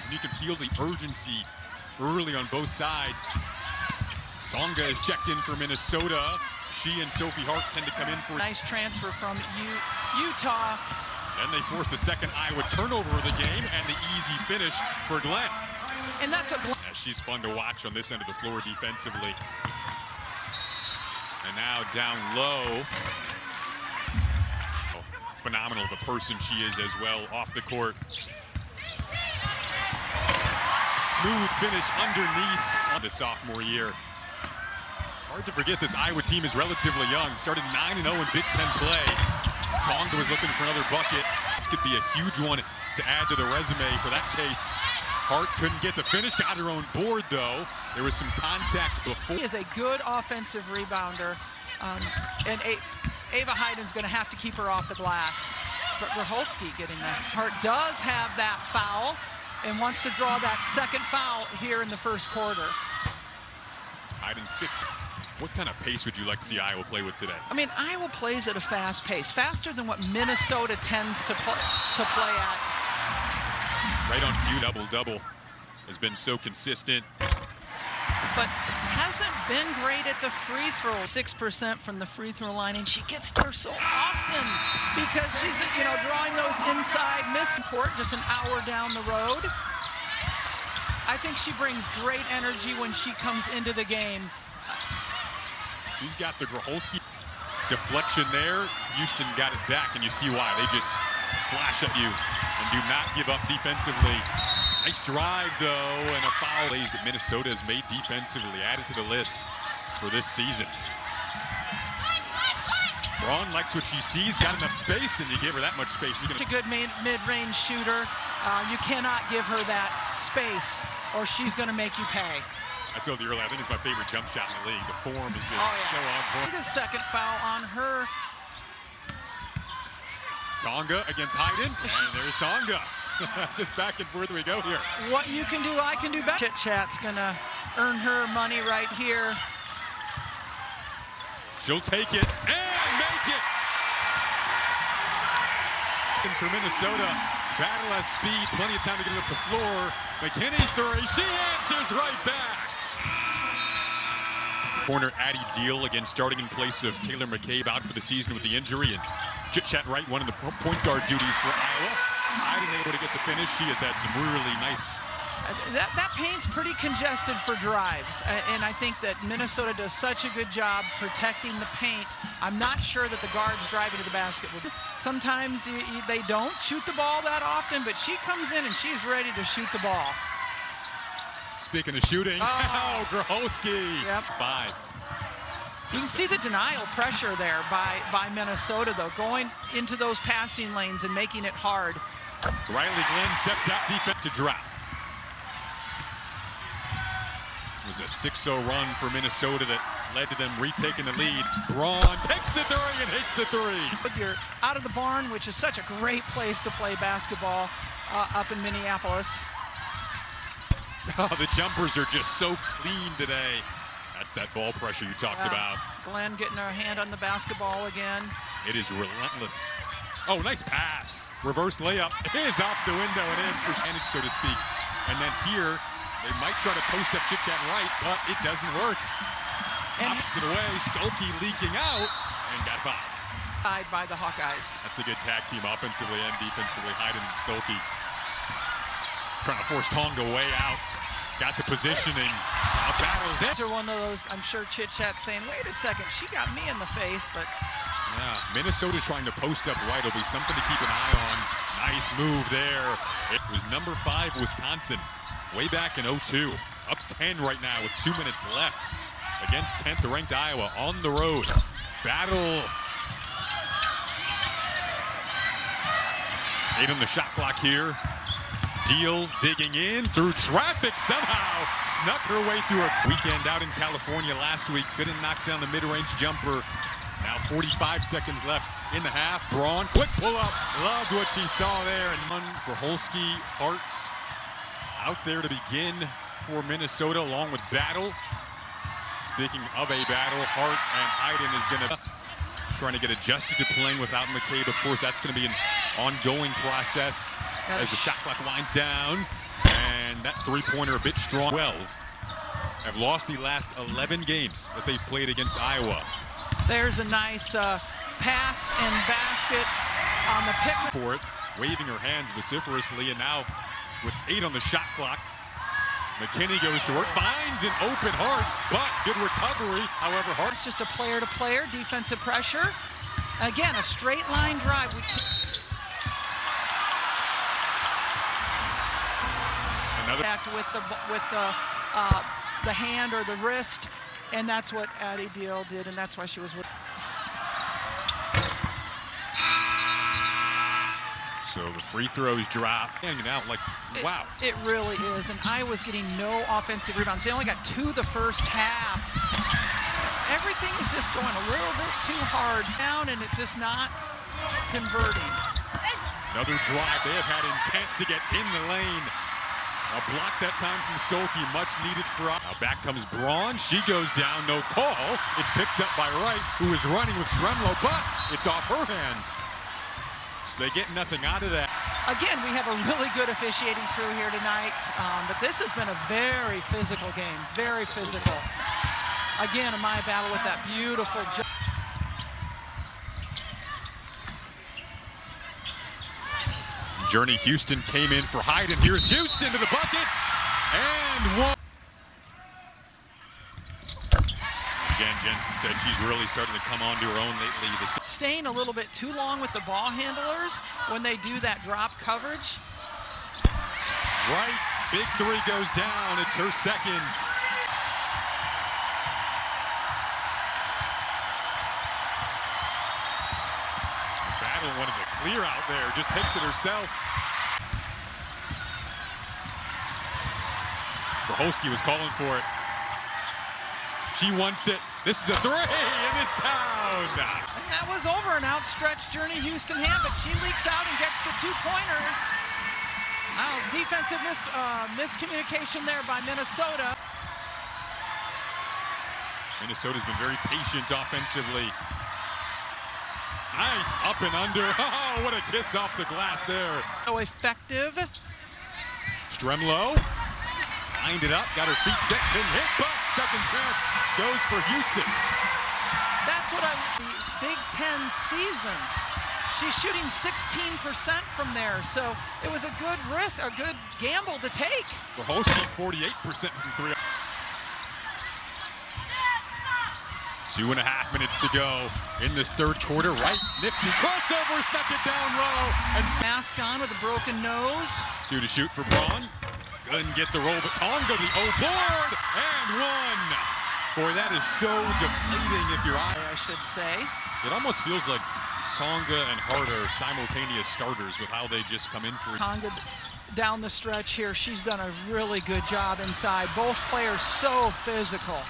and you can feel the urgency early on both sides. Tonga is checked in for Minnesota. She and Sophie Hart tend to come in for... Nice transfer from Utah. Then they force the second Iowa turnover of the game and the easy finish for Glenn. And that's what She's fun to watch on this end of the floor defensively. And now down low. Oh, phenomenal the person she is as well off the court. Smooth finish underneath on the sophomore year. Hard to forget this Iowa team is relatively young. Started 9-0 in Big Ten play. Tonga was looking for another bucket. This could be a huge one to add to the resume for that case. Hart couldn't get the finish, got her own board though. There was some contact before. He is a good offensive rebounder, and Ava Heiden's going to have to keep her off the glass. But Grholski getting that. Hart does have that foul and wants to draw that second foul here in the first quarter. Heiden's 15. What kind of pace would you like to see Iowa play with today? I mean, Iowa plays at a fast pace, faster than what Minnesota tends to play at. Right on cue, double-double has been so consistent. But hasn't been great at the free throw. 6% from the free throw line, and she gets there so often because she's, drawing those inside miss court just an hour down the road. I think she brings great energy when she comes into the game. She's got the Grholski deflection there. Houston got it back, and you see why. They just flash at you and do not give up defensively. Nice drive, though, and a foul. Plays that Minnesota has made defensively, added to the list for this season. Braun likes what she sees, got enough space, and you give her that much space. She's a good mid-range shooter. You cannot give her that space, or she's going to make you pay. I told you earlier, I think it's my favorite jump shot in the league. The form is just so on point. The second foul on her. Tonga against Heiden, and there's Tonga. Just back and forth we go here. What you can do, I can do better. Chit-chat's gonna earn her money right here. She'll take it and make it. For Minnesota, battle has speed, plenty of time to get it up the floor. McKinney's three, she answers right back. Corner Addie Deal, again starting in place of Taylor McCabe out for the season with the injury, and Chit-Chat Wright, one of the point guard duties for Iowa. Heiden able to get the finish. She has had some really nice. That paint's pretty congested for drives, and I think that Minnesota does such a good job protecting the paint. I'm not sure that the guards driving to the basket would. Sometimes they don't shoot the ball that often, but she comes in and she's ready to shoot the ball. Speaking of shooting, Grholski. Yep. 5. You can see the denial pressure there by Minnesota, though, going into those passing lanes and making it hard. Riley Glenn stepped out defense to drop. It was a 6-0 run for Minnesota that led to them retaking the lead. Braun takes the three and hits the three. You're out of the barn, which is such a great place to play basketball up in Minneapolis. Oh, the jumpers are just so clean today. That's that ball pressure you talked about. Glenn getting her hand on the basketball again. It is relentless. Oh, nice pass. Reverse layup is off the window and in for advantage, so to speak. And then here, they might try to post up Chit-Chat Right, but it doesn't work. And opposite away, Stolke leaking out and got fouled. Tied by the Hawkeyes. That's a good tag team offensively and defensively. Heiden and Stolke trying to force Tonga way out. Got the positioning. Battles in. These are one of those, I'm sure Chit-Chat's saying, wait a second, she got me in the face, but. Yeah, Minnesota's trying to post up right. It'll be something to keep an eye on. Nice move there. It was number 5, Wisconsin, way back in 02. Up 10 right now with 2 minutes left against 10th ranked Iowa on the road. Battle. 8 on the shot clock here. Deal digging in through traffic, somehow snuck her way through a weekend out in California last week. Couldn't knock down the mid-range jumper. Now 45 seconds left in the half. Braun, quick pull-up. Loved what she saw there. And Grholski, Hart out there to begin for Minnesota along with Battle. Speaking of a battle, Hart and Heiden is going to trying to get adjusted to playing without McCabe. Of course, that's going to be an ongoing process as the shot clock winds down. And that three-pointer a bit strong. 12 have lost the last 11 games that they've played against Iowa. There's a nice pass and basket on the pick. For it, waving her hands vociferously, and now with 8 on the shot clock, McKinney goes to work, finds an open Hart, but good recovery. However, Hart. It's just a player-to-player defensive pressure. Again, a straight line drive. Another with the hand or the wrist, and that's what Addie Deal did, and that's why she was with. So the free throws drop, hanging out like, wow. It really is, and Iowa's getting no offensive rebounds. They only got 2 the first half. Everything is just going a little bit too hard down, and it's just not converting. Another drive. They have had intent to get in the lane. A block that time from Stolke, much needed for us. Now back comes Braun. She goes down, no call. It's picked up by Wright, who is running with Stremlo, but it's off her hands. They get nothing out of that. Again, we have a really good officiating crew here tonight, but this has been a very physical game, very physical. Again, a my battle with that beautiful jump. Journey Houston came in for Hayden. Here's Houston to the bucket, and one. Jen Jensen said she's really starting to come onto her own lately. Staying a little bit too long with the ball handlers when they do that drop coverage. Right, big three goes down. It's her second. Battle wanted to clear out there, just takes it herself. Grahowski was calling for it. She wants it. This is a three, and it's down. And that was over an outstretched Journey Houston hand, but she leaks out and gets the two-pointer. Defensive miscommunication there by Minnesota. Minnesota's been very patient offensively. Nice up and under. Oh, what a kiss off the glass there. So effective. Stremlo lined it up, got her feet set, couldn't hit, but second chance goes for Houston. That's what the Big Ten season. She's shooting 16% from there, so it was a good risk, a good gamble to take. Grahowski 48% from 3. 2.5 minutes to go in this third quarter. Right, nifty crossover, snuck it down low, and mask on with a broken nose. 2 to shoot for Braun. Couldn't get the roll, but Tonga the board and 1. Boy, that is so deflating if you're I should say. It almost feels like Tonga and Hart are simultaneous starters with how they just come in for it. Tonga down the stretch here. She's done a really good job inside. Both players so physical.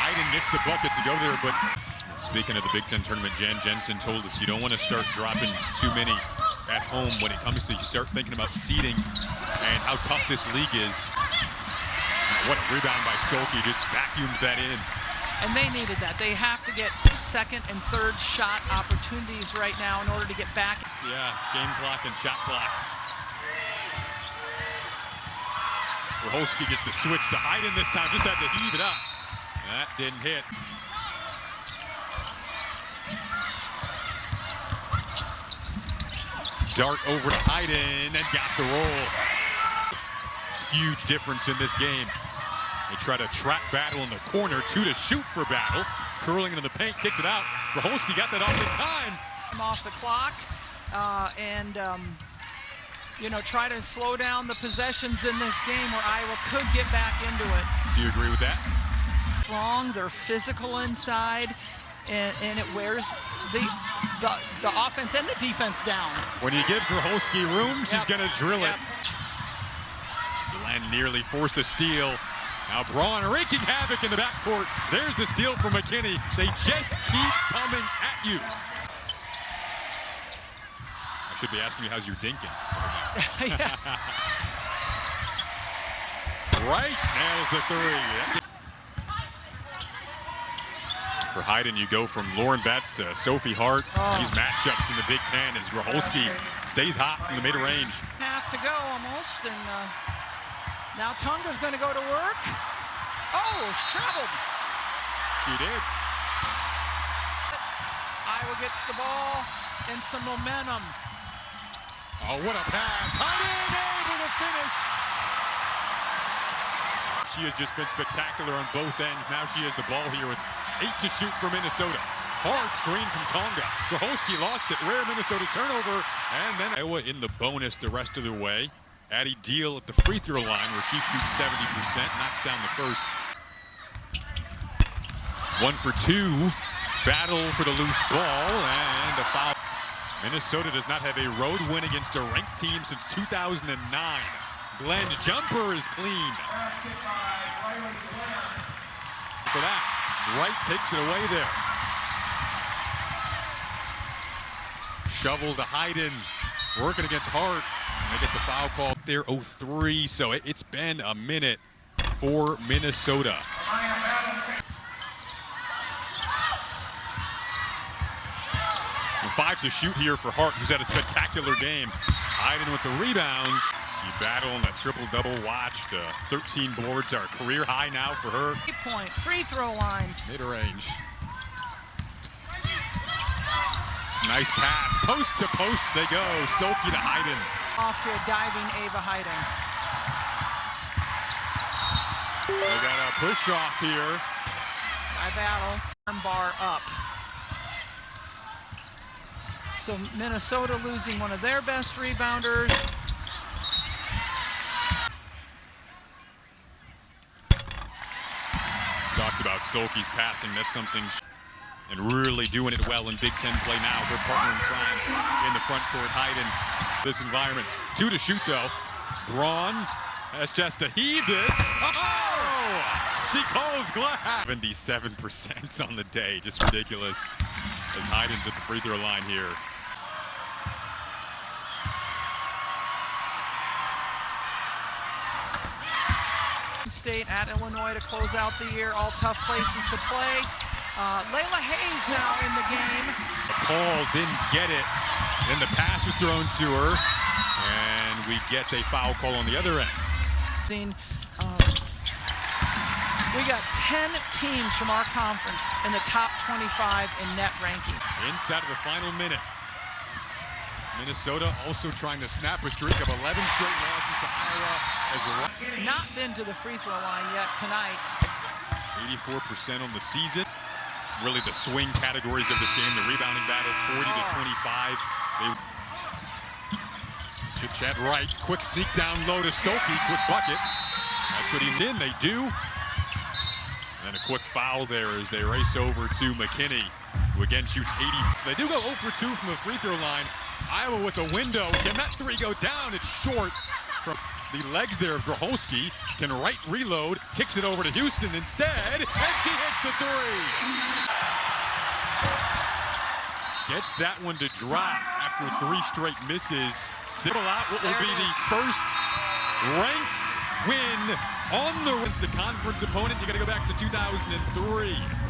Hayden gets the bucket to go there, but speaking of the Big Ten tournament, Jen Jensen told us you don't want to start dropping too many at home when it comes to you start thinking about seeding and how tough this league is. What a rebound by Stolke, just vacuumed that in. And they needed that. They have to get second and third shot opportunities right now in order to get back. Yeah, game clock and shot clock. Grahowski gets the switch to Hayden this time, just had to heave it up. That didn't hit. Dart over to Hayden and got the roll. Huge difference in this game. They try to trap Battle in the corner, 2 to shoot for Battle. Curling into the paint, kicked it out. Grahowski got that off in time. Off the clock you know, try to slow down the possessions in this game where Iowa could get back into it. Do you agree with that? Strong, they're physical inside, and it wears the offense and the defense down. When you give Grahowski room, she's gonna drill it. Glenn nearly forced a steal. Now Braun wreaking havoc in the backcourt. There's the steal from McKinney. They just keep coming at you. I should be asking you, how's your dinking? Right, nails the 3. For Hayden, you go from Lauren Betts to Sophie Hart. These matchups in the Big Ten as Grahowski stays hot from the mid-range. to go almost, and now Tonga's going to go to work. Oh, she traveled. She did. Iowa gets the ball and some momentum. Oh, what a pass. Heiden able to finish. She has just been spectacular on both ends. Now she has the ball here with 8 to shoot for Minnesota. Hard screen from Tonga. Groholski lost it. Rare Minnesota turnover. And then Iowa in the bonus the rest of the way. Addie Deal at the free throw line where she shoots 70%. Knocks down the first. 1 for 2. Battle for the loose ball and a foul. Minnesota does not have a road win against a ranked team since 2009. Glenn's jumper is clean. For that, Wright takes it away there. Shovel to Heiden, working against Hart. And they get the foul call there, 0-3. So it's been a minute for Minnesota. 5 to shoot here for Hart, who's had a spectacular game. Heiden with the rebounds. She battled that triple-double watch. 13 boards are a career high now for her. 3-point free throw line. Mid-range. Nice pass. Post to post they go. Stokey to Heiden. Off to a diving Ava Heiden. They got a push off here. By battle. Bar up. So Minnesota losing one of their best rebounders. Talked about Stokey's passing. That's something, and really doing it well in Big Ten play now. Their partner in crime in the front court, Heiden. This environment. 2 to shoot though. Braun has just to heave this. Oh! She calls glass. 77% on the day. Just ridiculous. As Heiden's at the free throw line here. State at Illinois to close out the year. All tough places to play. Layla Hayes now in the game. Paul didn't get it. Then the pass was thrown to her. And we get a foul call on the other end. We got 10 teams from our conference in the top 25 in net ranking. Inside of the final minute. Minnesota also trying to snap a streak of 11 straight losses to Iowa. Not been to the free throw line yet tonight. 84% on the season. Really the swing categories of this game. The rebounding battle, 40 to 25. Chit-chat right. Quick sneak down low to Stokey. Quick bucket. That's what he did. They do. And a quick foul there as they race over to McKinney, who again shoots 80. So they do go 0 for 2 from the free throw line. Iowa with a window. Can that 3 go down? It's short from the legs there of Groholski. Can Wright reload, kicks it over to Houston instead, and she hits the 3. Gets that one to drop after 3 straight misses. Pull out what will be the first ranks win on the conference opponent. You got to go back to 2003.